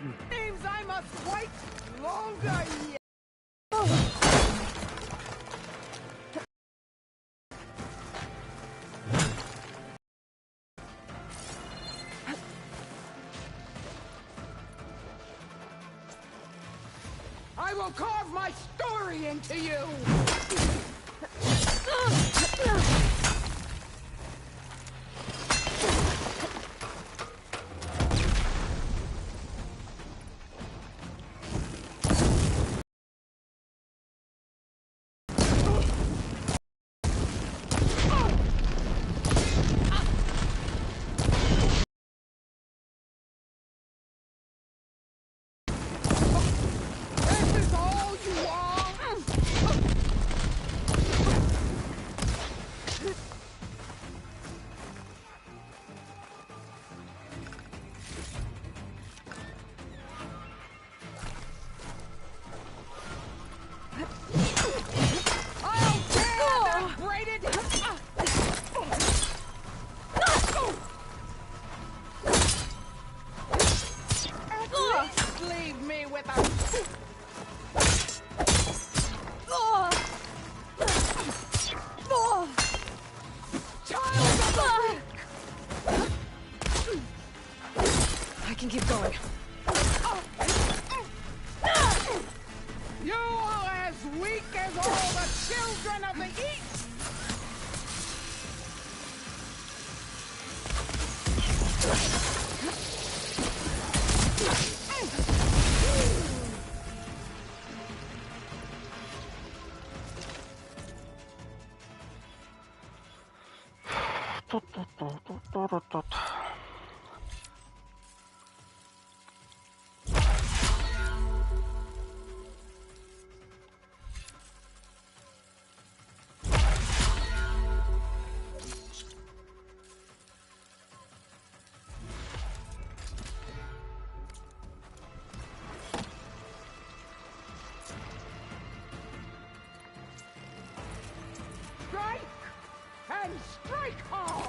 Seems I must wait longer yet. I will carve my story into you! I can keep going. You are as weak as all the children of the East! Strike! And strike hard!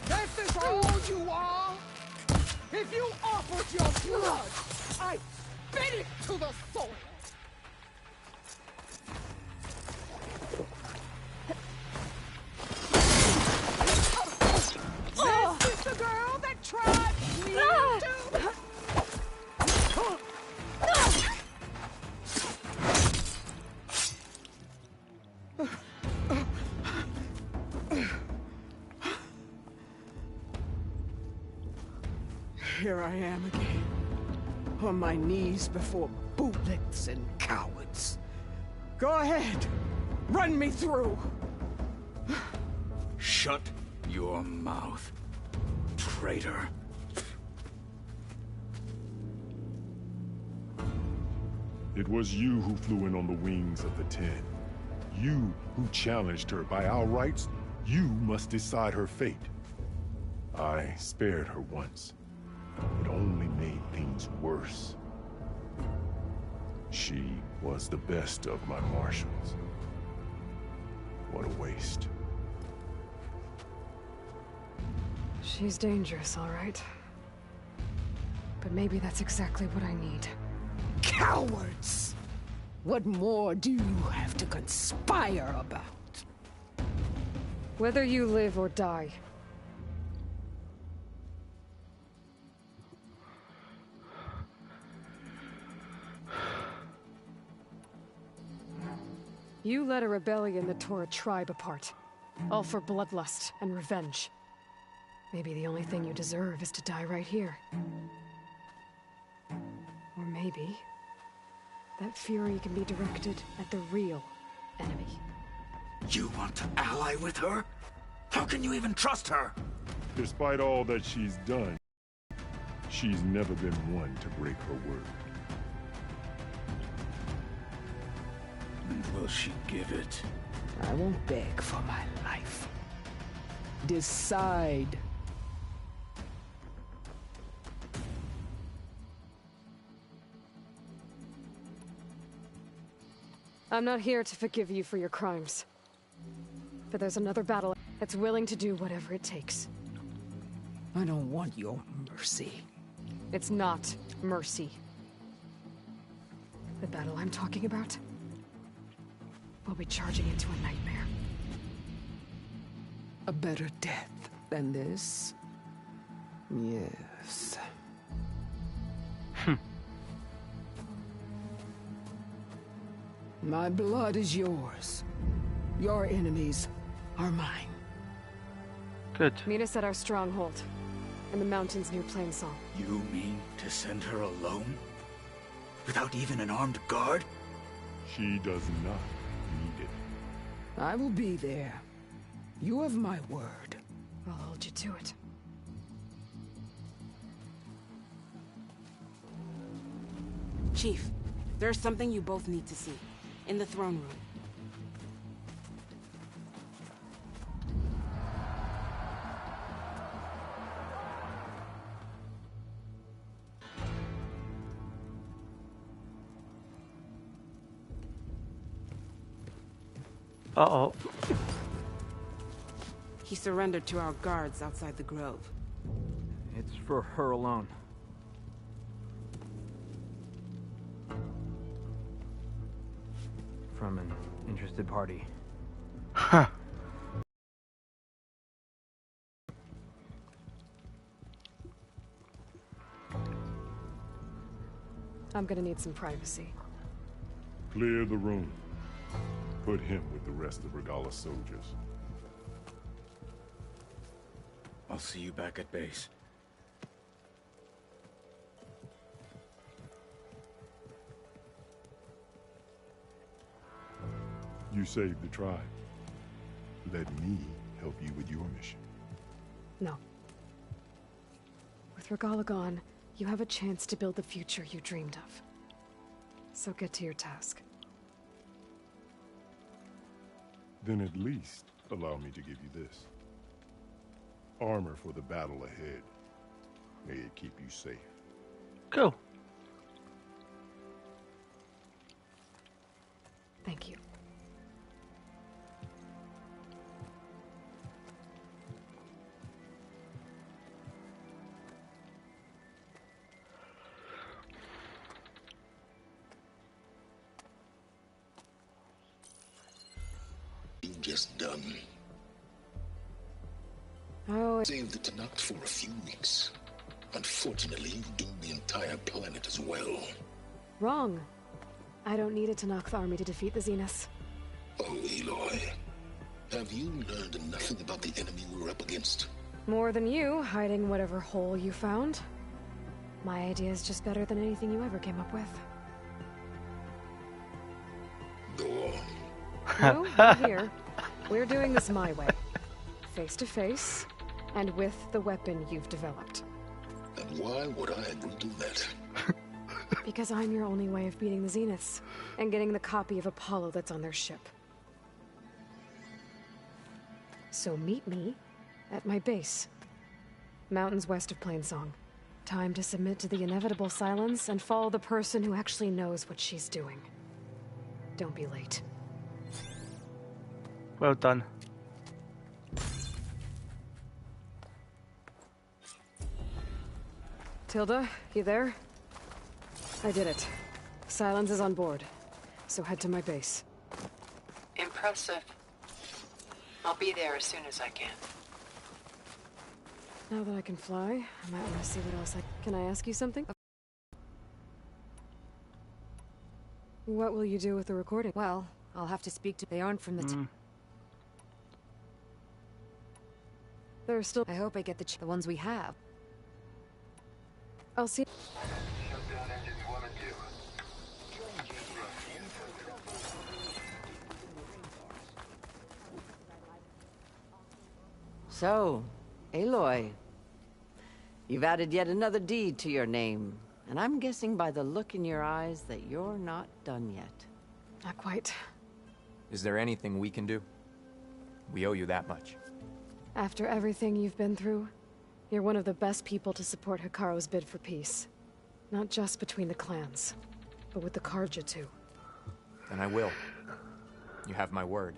This is all you are? If you offered your blood, I'd spit it to the soil! This is the girl that tried me to... Here I am again, on my knees before bootlicks and cowards. Go ahead, run me through. Shut your mouth, traitor. It was you who flew in on the wings of the Ten. You who challenged her by our rights. You must decide her fate. I spared her once. It only made things worse. She was the best of my marshals. What a waste. She's dangerous, all right. but maybe that's exactly what I need. Cowards! What more do you have to conspire about? Whether you live or die. You led a rebellion that tore a tribe apart. All for bloodlust and revenge. Maybe the only thing you deserve is to die right here. Or maybe that fury can be directed at the real enemy. You want to ally with her? How can you even trust her? Despite all that she's done, she's never been one to break her word. And will she give it? I won't beg for my life. Decide. I'm not here to forgive you for your crimes. But there's another battle that's willing to do whatever it takes. I don't want your mercy. It's not mercy. The battle I'm talking about will be charging into a nightmare. A better death than this? Yes. My blood is yours. Your enemies are mine. Good. Meet us at our stronghold, in the mountains near Plainsong. You mean to send her alone? Without even an armed guard? She does not need it. I will be there. You have my word. I'll hold you to it. Chief, there's something you both need to see. In the throne room. Uh-oh. He surrendered to our guards outside the grove. It's for her alone. From an interested party. Huh. I'm gonna need some privacy. Clear the room. Put him with the rest of Regalla's soldiers. I'll see you back at base. You saved the tribe. Let me help you with your mission. No. With Regalla gone, you have a chance to build the future you dreamed of. So get to your task. Then at least allow me to give you this. Armor for the battle ahead. May it keep you safe. Cool. Thank you. You just done. Oh, Saved the Tenakth for a few weeks. Unfortunately, you doomed the entire planet as well. wrong. I don't need a Tenakth army to defeat the Zeniths. Oh, Aloy. Have you learned nothing about the enemy we're up against? More than you, hiding whatever hole you found. My idea is just better than anything you ever came up with. Go on. No, not here. We're doing this my way. Face to face, and with the weapon you've developed. And why would I agree to that? Because I'm your only way of beating the Zeniths, and getting the copy of Apollo that's on their ship. So meet me at my base. Mountains west of Plainsong. Time to submit to the inevitable silence and follow the person who actually knows what she's doing. Don't be late. Well done. Tilda, you there? I did it. Silence is on board, so head to my base. Impressive. I'll be there as soon as I can. Now that I can fly, I might want to see what else Can I ask you something? What will you do with the recording? Well, I'll have to speak to... They aren't from the... There's still... I hope I get the ones we have. I'll see... So, Aloy, you've added yet another deed to your name, and I'm guessing by the look in your eyes that you're not done yet. Not quite. Is there anything we can do? We owe you that much. After everything you've been through, you're one of the best people to support Hekarro's bid for peace. Not just between the clans, but with the Carja too. And I will. You have my word.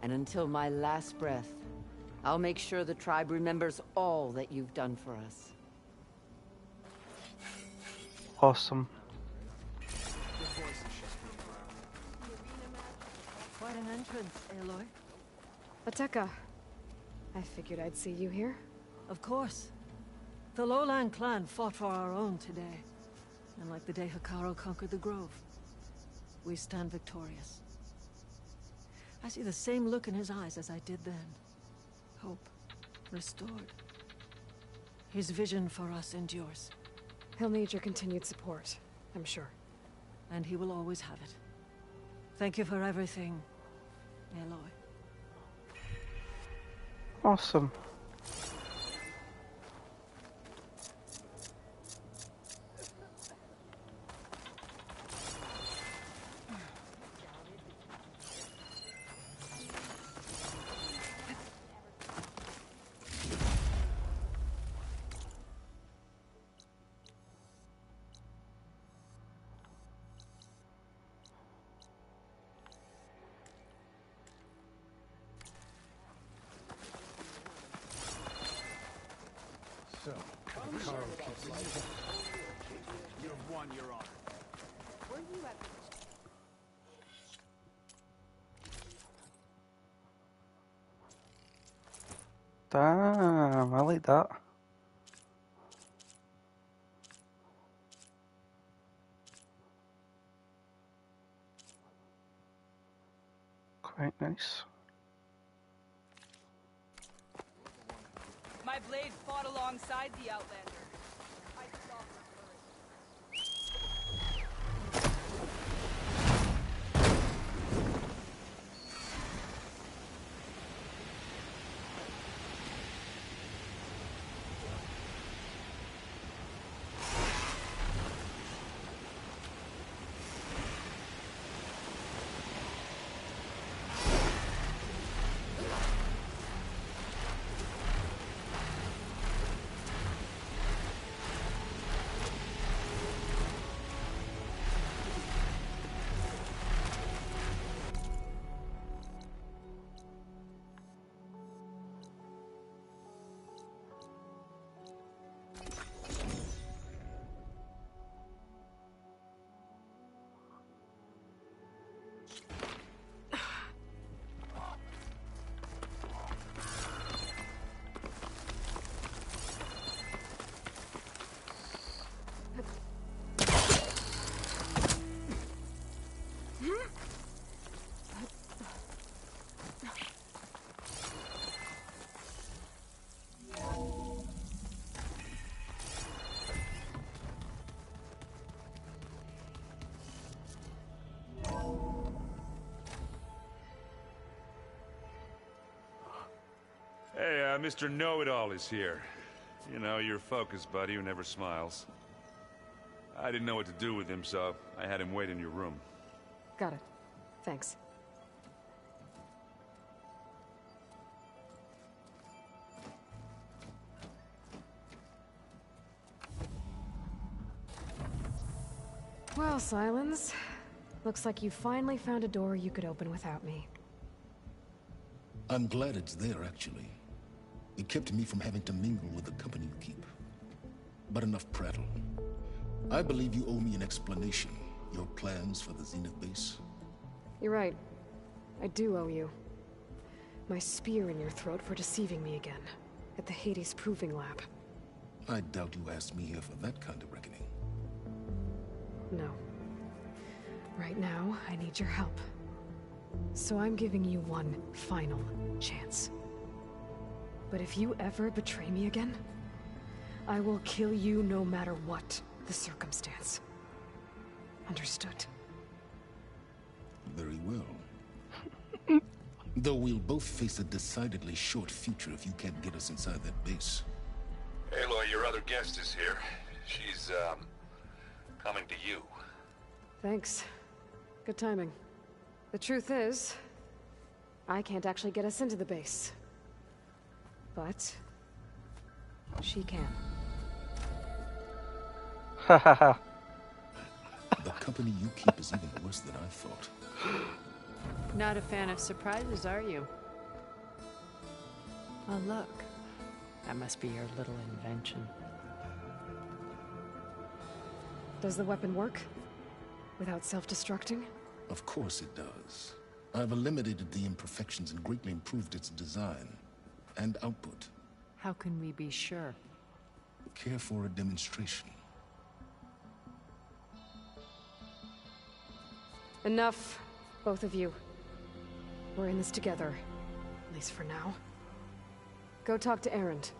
And until my last breath, I'll make sure the tribe remembers all that you've done for us. Awesome. Quite an entrance, Aloy. Ateka. I figured I'd see you here. Of course. The Lowland clan fought for our own today. And like the day Hekarro conquered the Grove, we stand victorious. I see the same look in his eyes as I did then. Hope restored. His vision for us endures. He'll need your continued support, I'm sure. And he will always have it. Thank you for everything, Aloy. Awesome. So, Hekarro keeps life. You have won, Your Honor. Where are you at? Damn, I like that. Quite nice. My blade fought alongside the Outlander. I saw her courage. Hey, Mr. Know-It-All is here. You know, your focus buddy who never smiles. I didn't know what to do with him, so I had him wait in your room. Got it. Thanks. Well, Silence. Looks like you finally found a door you could open without me. I'm glad it's there, actually. It kept me from having to mingle with the company you keep. But enough prattle. I believe you owe me an explanation. Your plans for the Zenith base? You're right. I do owe you. My spear in your throat for deceiving me again. At the Hades Proving Lab. I doubt you asked me here for that kind of reckoning. No. Right now, I need your help. So I'm giving you one final chance. But if you ever betray me again, I will kill you no matter what the circumstance. Understood? Very well. Though we'll both face a decidedly short future if you can't get us inside that base. Aloy, your other guest is here. She's, coming to you. Thanks. Good timing. The truth is, I can't actually get us into the base. But she can. The company you keep is even worse than I thought. Not a fan of surprises, are you? Oh, look. That must be your little invention. Does the weapon work? Without self-destructing? Of course it does. I've eliminated the imperfections and greatly improved its design and output. How can we be sure? Care for a demonstration? Enough, both of you. We're in this together, at least for now. Go talk to Erend.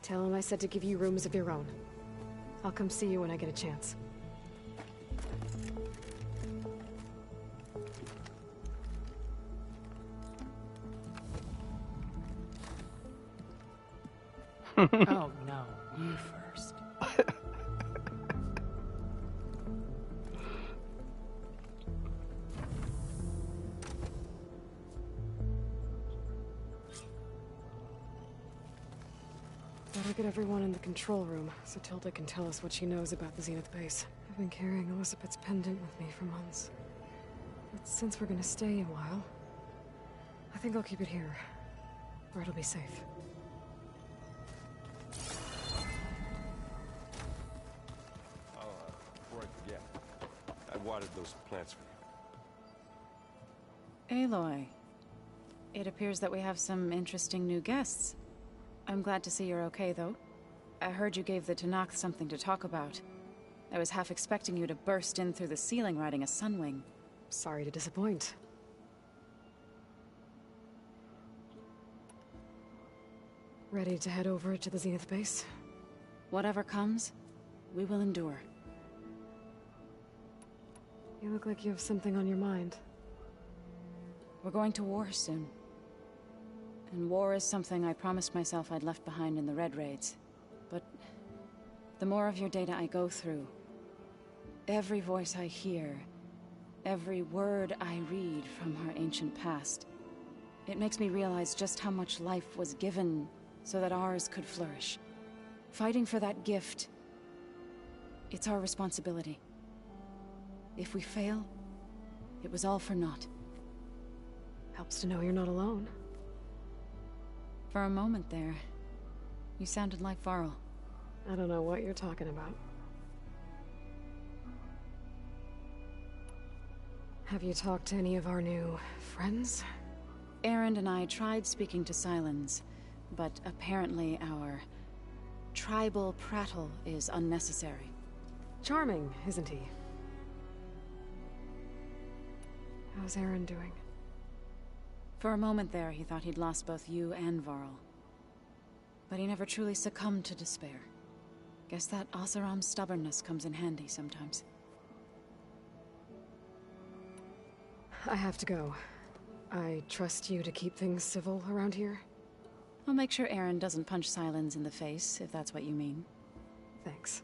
Tell him I said to give you rooms of your own. I'll come see you when I get a chance. Oh no, you first. Better get everyone in the control room, so Tilda can tell us what she knows about the Zenith base. I've been carrying Elizabeth's pendant with me for months. But since we're gonna stay a while, I think I'll keep it here, where it'll be safe. Before I forget, I watered those plants for you. Aloy, it appears that we have some interesting new guests. I'm glad to see you're okay, though. I heard you gave the Tenakth something to talk about. I was half expecting you to burst in through the ceiling riding a Sunwing. Sorry to disappoint. Ready to head over to the Zenith base? Whatever comes, we will endure. You look like you have something on your mind. We're going to war soon. And war is something I promised myself I'd left behind in the Red Raids. But the more of your data I go through, every voice I hear, every word I read from our ancient past, it makes me realize just how much life was given so that ours could flourish. Fighting for that gift, it's our responsibility. If we fail, it was all for naught. Helps to know you're not alone. For a moment there, you sounded like Varl. I don't know what you're talking about. Have you talked to any of our new friends? Erend and I tried speaking to Sylens, but apparently our tribal prattle is unnecessary. Charming, isn't he? How's Erend doing? For a moment there, he thought he'd lost both you and Varl. But he never truly succumbed to despair. Guess that Oseram's stubbornness comes in handy sometimes. I have to go. I trust you to keep things civil around here? I'll make sure Erend doesn't punch Sylens in the face, if that's what you mean. Thanks.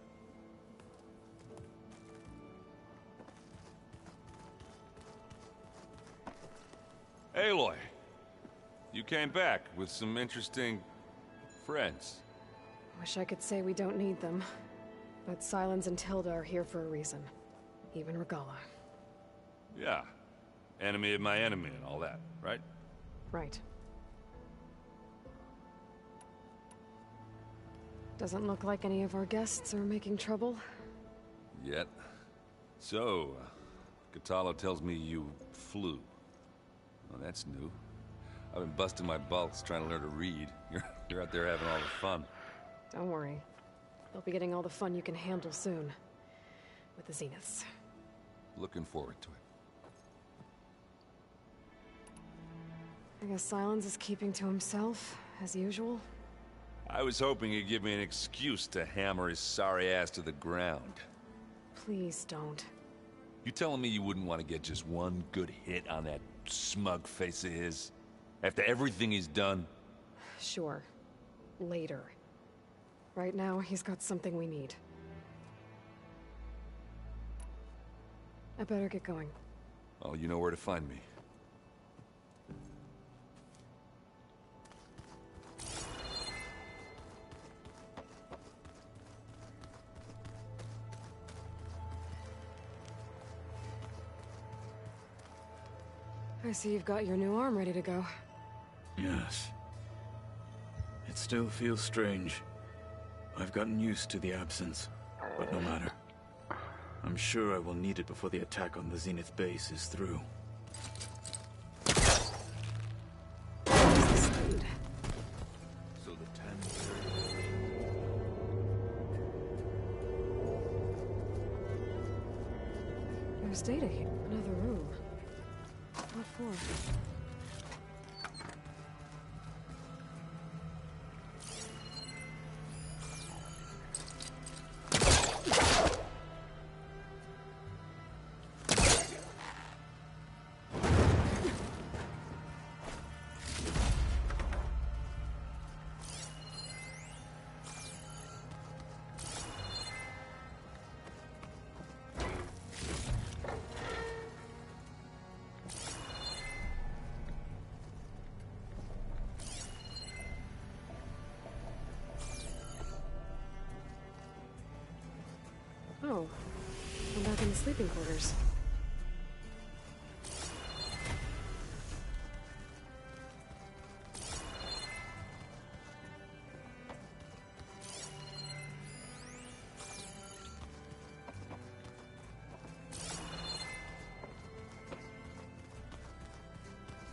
Aloy, you came back with some interesting friends. Wish I could say we don't need them, but Sylens and Tilda are here for a reason. Even Regalla. Yeah. Enemy of my enemy and all that, right? Right. Doesn't look like any of our guests are making trouble. Yet. So, Kotallo tells me you flew. Well, that's new. I've been busting my balls trying to learn to read. You're out there having all the fun. Don't worry. You'll be getting all the fun you can handle soon. With the Zeniths. Looking forward to it. I guess Silence is keeping to himself, as usual. I was hoping he'd give me an excuse to hammer his sorry ass to the ground. Please don't. You telling me you wouldn't want to get just one good hit on that smug face of his? After everything he's done? Sure. Later. Right now, he's got something we need. I better get going. Well, you know where to find me. I see you've got your new arm ready to go. Yes. It still feels strange. I've gotten used to the absence, but no matter. I'm sure I will need it before the attack on the Zenith base is through. So the 10. There's data here. Another room. What for? Oh, I'm back in the sleeping quarters.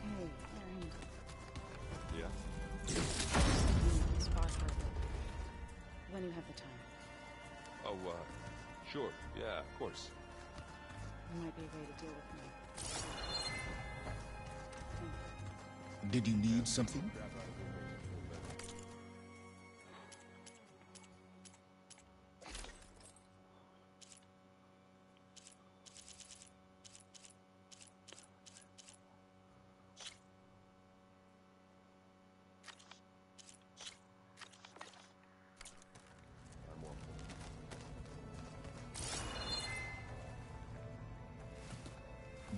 Hey, Aaron. Yeah? Spot for when you have the time. Oh, sure. Yeah, of course. There might be a way to deal with me. Did you need something?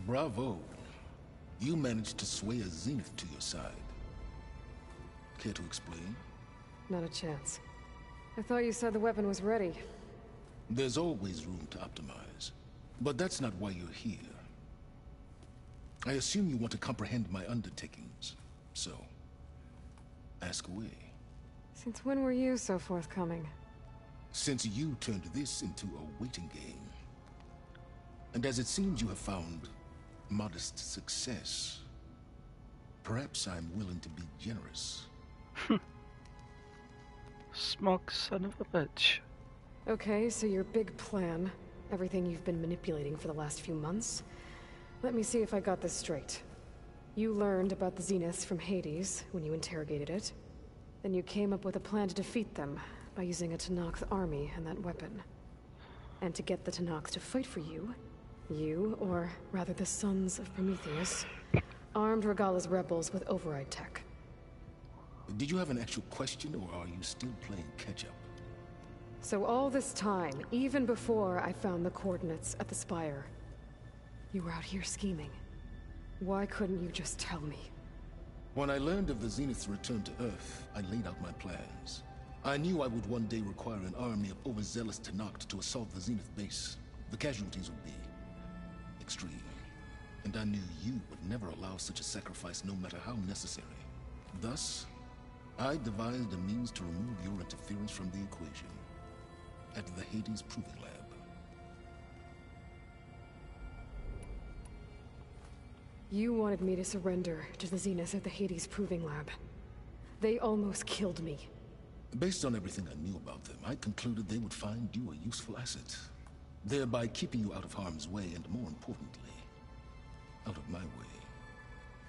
Bravo. You managed to sway a Zenith to your side. Care to explain? Not a chance. I thought you said the weapon was ready. There's always room to optimize. But that's not why you're here. I assume you want to comprehend my undertakings. So, ask away. Since when were you so forthcoming? Since you turned this into a waiting game. And as it seems you have found modest success, perhaps I'm willing to be generous. Smug son of a bitch. Okay, so your big plan, everything you've been manipulating for the last few months. Let me see if I got this straight. You learned about the Zeniths from Hades when you interrogated it. Then you came up with a plan to defeat them by using a Tenakth army and that weapon. And to get the Tenakth to fight for you, or rather the Sons of Prometheus, armed Regalla's rebels with override tech. Did you have an actual question, or are you still playing catch-up? So all this time, even before I found the coordinates at the Spire, you were out here scheming. Why couldn't you just tell me? When I learned of the Zenith's return to Earth, I laid out my plans. I knew I would one day require an army of overzealous Tenakth to assault the Zenith base. The casualties would be extreme. And I knew you would never allow such a sacrifice, no matter how necessary. Thus, I devised a means to remove your interference from the equation at the Hades Proving Lab. You wanted me to surrender to the Zenith at the Hades Proving Lab. They almost killed me. Based on everything I knew about them, I concluded they would find you a useful asset, thereby keeping you out of harm's way and, more importantly, out of my way.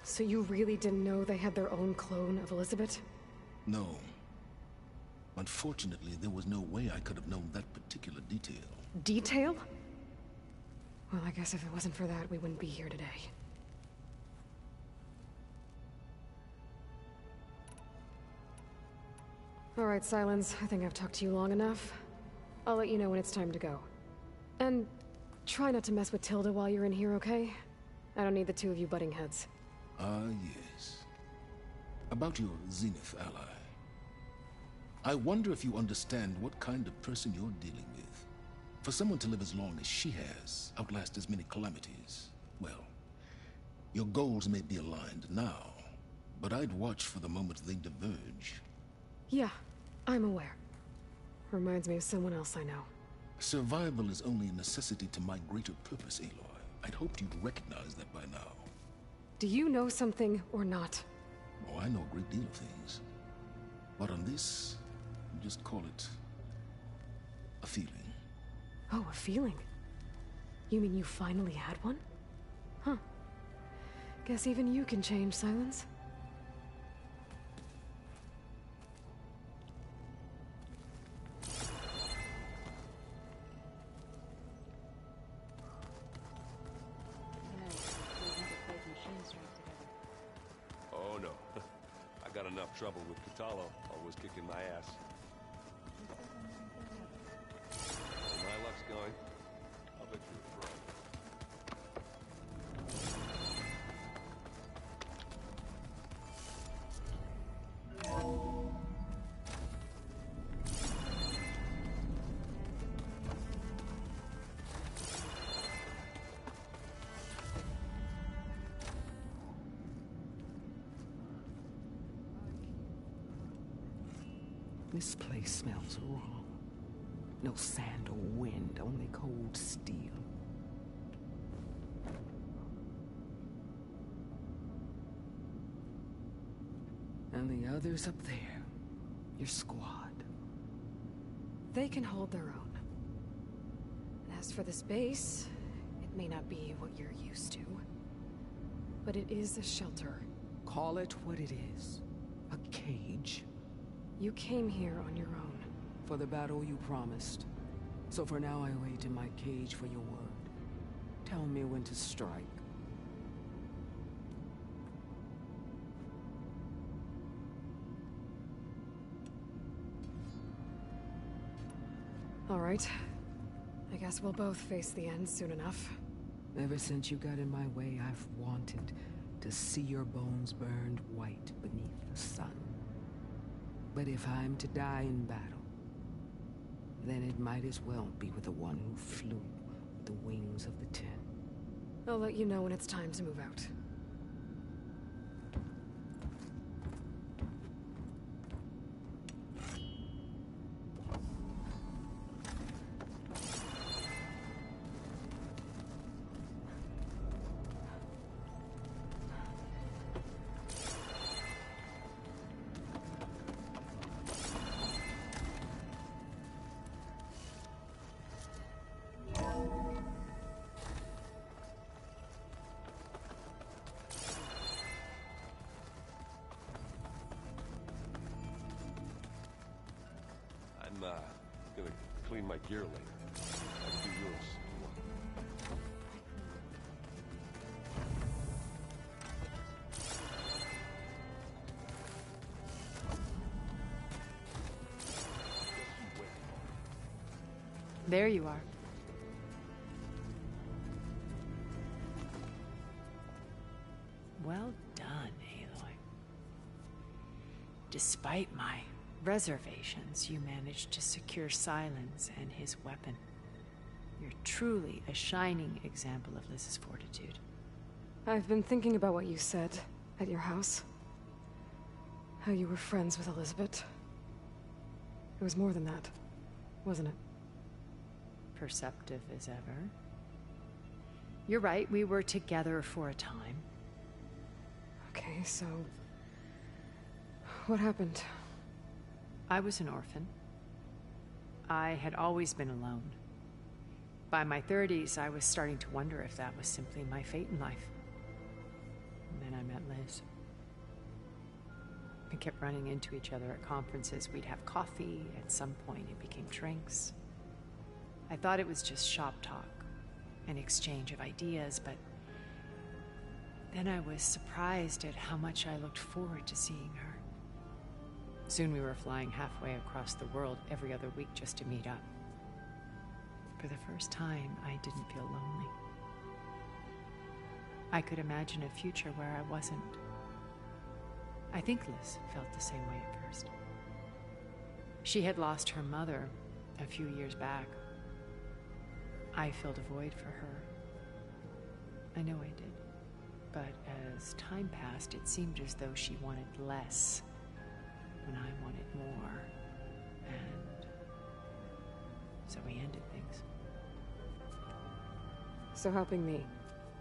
So you really didn't know they had their own clone of Elizabeth? No. Unfortunately, there was no way I could have known that particular detail. Detail? Well, I guess if it wasn't for that, we wouldn't be here today. All right, Silence. I think I've talked to you long enough. I'll let you know when it's time to go. And try not to mess with Tilda while you're in here, okay? I don't need the two of you butting heads. Ah, yes. About your Zenith ally. I wonder if you understand what kind of person you're dealing with. For someone to live as long as she has, outlast as many calamities, well, your goals may be aligned now, but I'd watch for the moment they diverge. Yeah, I'm aware. Reminds me of someone else I know. Survival is only a necessity to my greater purpose, Aloy. I'd hoped you'd recognize that by now. Do you know something or not? Oh, I know a great deal of things. But on this, just call it a feeling. Oh, a feeling? You mean you finally had one? Huh. Guess even you can change, Silence. Oh no. I got enough trouble with Kotallo, always kicking my ass. Where my luck's going, I'll bet you a throw. This place smells wrong. No sand or wind, only cold steel. And the others up there, your squad. They can hold their own. And as for this base, it may not be what you're used to. But it is a shelter. Call it what it is. A cage. You came here on your own. For the battle you promised. So for now I wait in my cage for your word. Tell me when to strike. All right. I guess we'll both face the end soon enough. Ever since you got in my way, I've wanted to see your bones burned white beneath the sun. But if I'm to die in battle, then it might as well be with the one who flew with the wings of the Ten. I'll let you know when it's time to move out. I'm gonna clean my gear later. I'll do yours. There you are. Well done, Aloy. Despite my reservations, you managed to secure Silence and his weapon. You're truly a shining example of Liz's fortitude. I've been thinking about what you said at your house. how you were friends with Elizabeth. It was more than that, wasn't it? Perceptive as ever. You're right, we were together for a time. Okay, so... what happened? I was an orphan. I had always been alone. By my 30s, I was starting to wonder if that was simply my fate in life. And then I met Liz. We kept running into each other at conferences. We'd have coffee. At some point, it became drinks. I thought it was just shop talk, an exchange of ideas, but then I was surprised at how much I looked forward to seeing her. Soon we were flying halfway across the world every other week just to meet up. For the first time, I didn't feel lonely. I could imagine a future where I wasn't. I think Liz felt the same way at first. She had lost her mother a few years back. I filled a void for her. I know I did. But as time passed, it seemed as though she wanted less when I wanted more. And so we ended things. So helping me,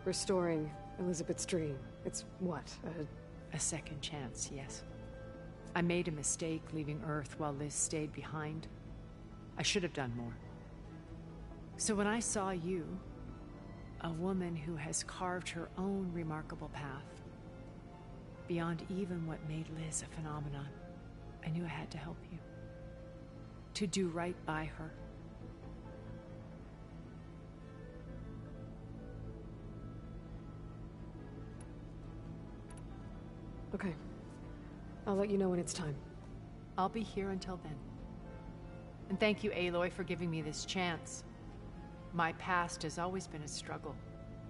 restoring Elizabeth's dream, it's what, a second chance, yes. I made a mistake leaving Earth while Liz stayed behind. I should have done more. So when I saw you, a woman who has carved her own remarkable path, beyond even what made Liz a phenomenon, I knew I had to help you. To do right by her. Okay. I'll let you know when it's time. I'll be here until then. And thank you, Aloy, for giving me this chance. My past has always been a struggle.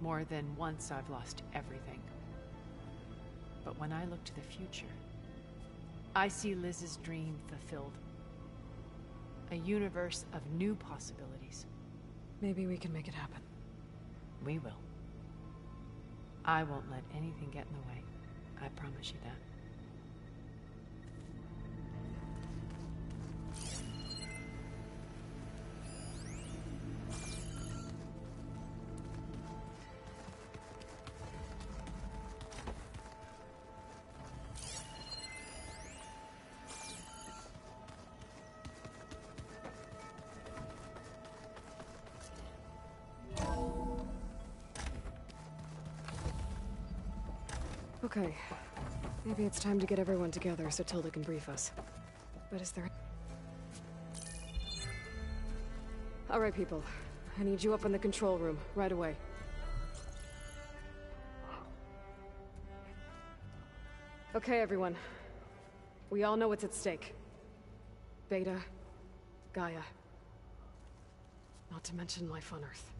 More than once I've lost everything. But when I look to the future, I see Liz's dream fulfilled. A universe of new possibilities. Maybe we can make it happen. We will. I won't let anything get in the way. I promise you that. Okay. Maybe it's time to get everyone together so Tilda can brief us. But is there... All right, people. I need you up in the control room, right away. Okay, everyone. We all know what's at stake. Beta, Gaia. Not to mention life on Earth.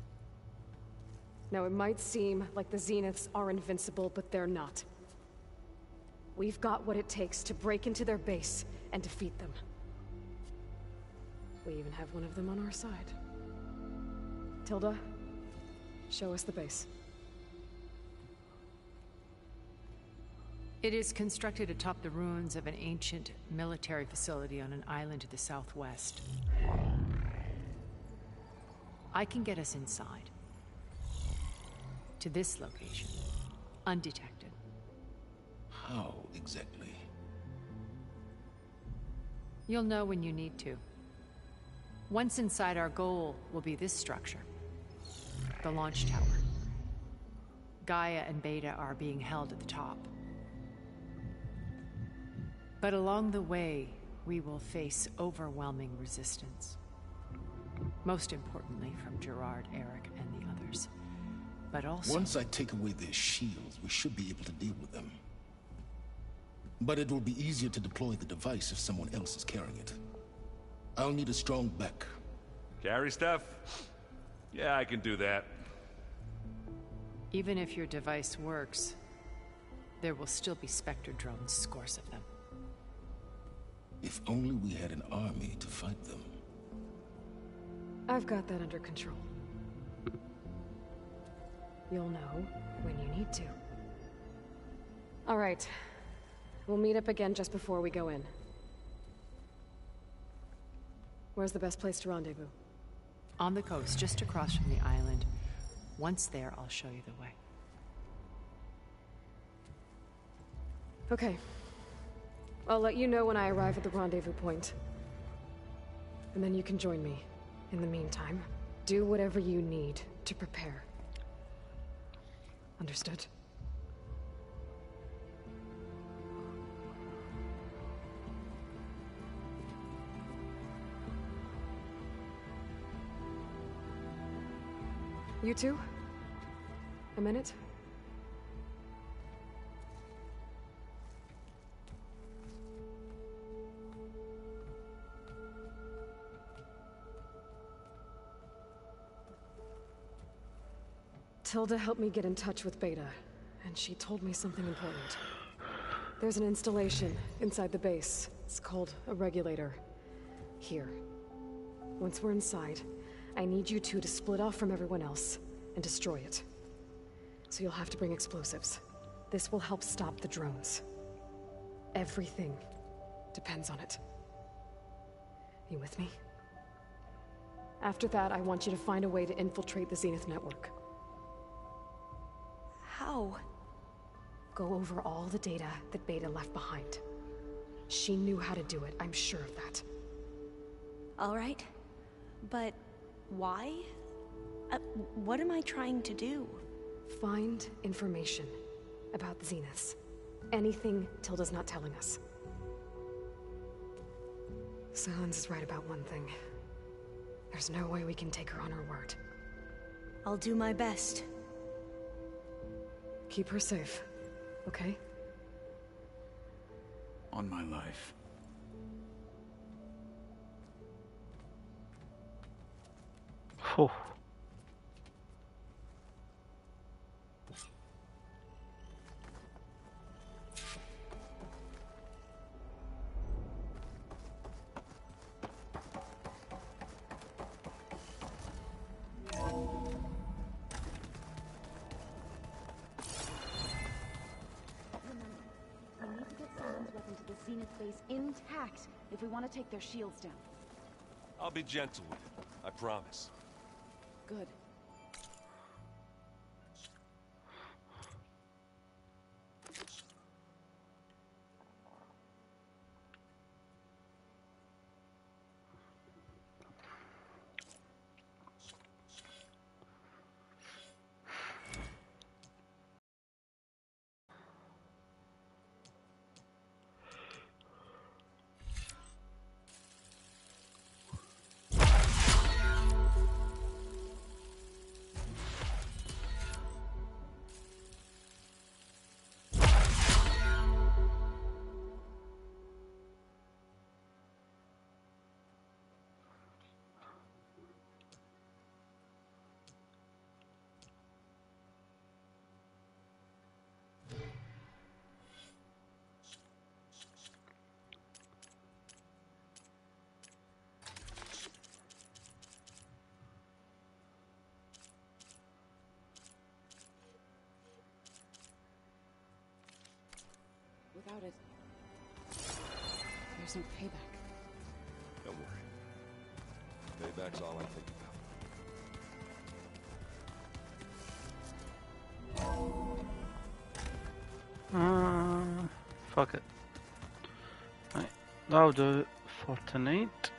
Now, it might seem like the Zeniths are invincible, but they're not. We've got what it takes to break into their base and defeat them. We even have one of them on our side. Tilda, show us the base. It is constructed atop the ruins of an ancient military facility on an island to the southwest. I can get us inside. To this location, undetected. How exactly? You'll know when you need to. Once inside, our goal will be this structure. The launch tower. Gaia and Beta are being held at the top. But along the way, we will face overwhelming resistance. Most importantly from Gerard, Eric, and the others. But also... Once I take away their shields, we should be able to deal with them. But it will be easier to deploy the device if someone else is carrying it. I'll need a strong back. Carry stuff? Yeah, I can do that. Even if your device works, there will still be Spectre drones, scores of them. If only we had an army to fight them. I've got that under control. You'll know when you need to. All right. We'll meet up again just before we go in. Where's the best place to rendezvous? On the coast, just across from the island. Once there, I'll show you the way. Okay. I'll let you know when I arrive at the rendezvous point. And then you can join me. In the meantime, do whatever you need to prepare. Understood? You two? A minute? Tilda helped me get in touch with Beta, and she told me something important. There's an installation inside the base. It's called a regulator. Here. Once we're inside, I need you two to split off from everyone else and destroy it. So you'll have to bring explosives. This will help stop the drones. Everything depends on it. You with me? After that, I want you to find a way to infiltrate the Zenith network. How? Go over all the data that Beta left behind. She knew how to do it, I'm sure of that. All right. But why? What am I trying to do? Find information about the Zeniths. Anything Tilda's not telling us. Sylens is right about one thing. There's no way we can take her on her word. I'll do my best. Keep her safe, okay? On my life. Oh. Zenith base intact if we want to take their shields down. I'll be gentle with it, I promise. Good. Without it, there's no payback. Don't worry. Payback's all I think about. Fuck it. Right, that'll do it for tonight.